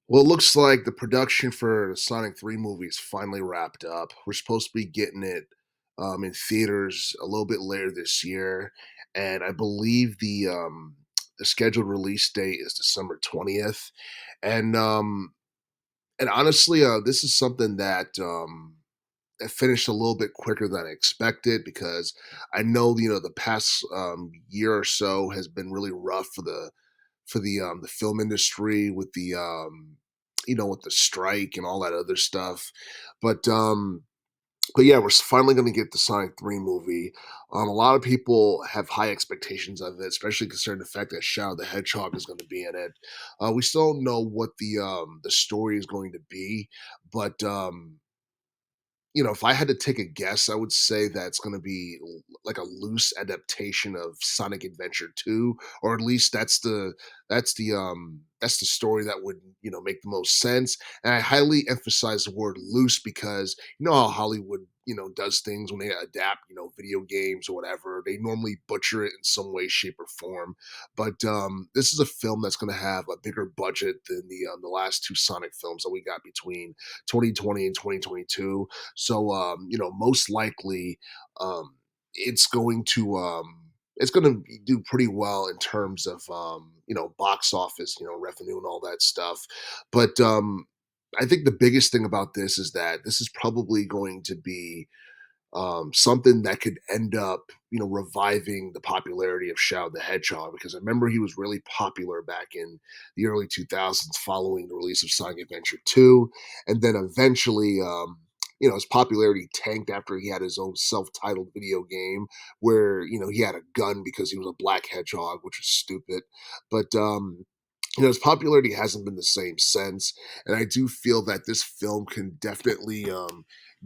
Well, it looks like the production for the Sonic 3 movie is finally wrapped up. We're supposed to be getting it in theaters a little bit later this year, and I believe the scheduled release date is December 20th. And and honestly, this is something that finished a little bit quicker than I expected because I know the past year or so has been really rough for the film industry with with the strike and all that other stuff. But but yeah, we're finally going to get the Sonic 3 movie. A lot of people have high expectations of it, especially considering the fact that Shadow the Hedgehog is going to be in it. We still don't know what the story is going to be, but if I had to take a guess, I would say that it's gonna be like a loose adaptation of Sonic Adventure 2, or at least that's the story that would, make the most sense. And I highly emphasize the word loose because you know how Hollywood, does things when they adapt, video games or whatever. They normally butcher it in some way, shape, or form. But this is a film that's gonna have a bigger budget than the last two Sonic films that we got between 2020 and 2022. So, most likely, um, it's going to do pretty well in terms of box office, revenue and all that stuff. But I think the biggest thing about this is that this is probably going to be something that could end up, reviving the popularity of Shadow the Hedgehog because I remember he was really popular back in the early 2000s following the release of Sonic Adventure 2. And then eventually, his popularity tanked after he had his own self titled video game where, he had a gun because he was a black hedgehog, which was stupid. But, his popularity hasn't been the same since, and I do feel that this film can definitely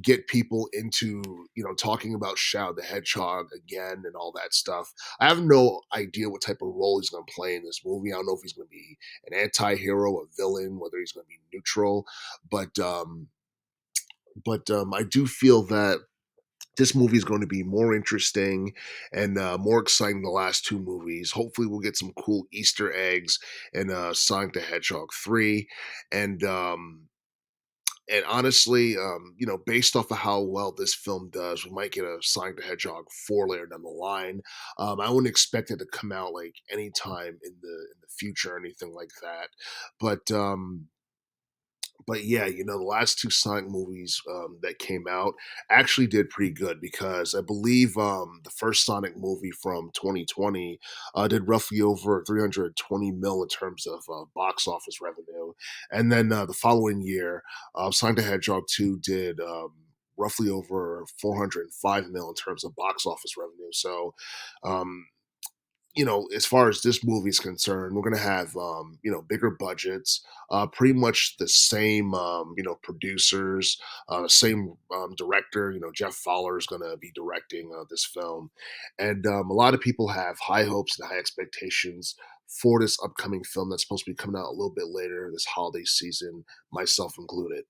get people into talking about Shadow the Hedgehog again and all that stuff. I have no idea what type of role he's going to play in this movie. I don't know if he's going to be an anti-hero, a villain, whether he's going to be neutral, but I do feel that this movie is going to be more interesting and more exciting than the last two movies. Hopefully, we'll get some cool Easter eggs in Sonic the Hedgehog 3. And honestly, based off of how well this film does, we might get a Sonic the Hedgehog 4 later down the line. I wouldn't expect it to come out like anytime in the future or anything like that. But yeah, the last two Sonic movies that came out actually did pretty good because I believe the first Sonic movie from 2020 did roughly over 320 mil in terms of box office revenue, and then the following year, Sonic the Hedgehog 2 did. Roughly over 405 mil in terms of box office revenue. So, um, as far as this movie is concerned, we're gonna have bigger budgets, pretty much the same producers, same director. Jeff Fowler is gonna be directing this film, and a lot of people have high hopes and high expectations for this upcoming film that's supposed to be coming out a little bit later this holiday season, myself included.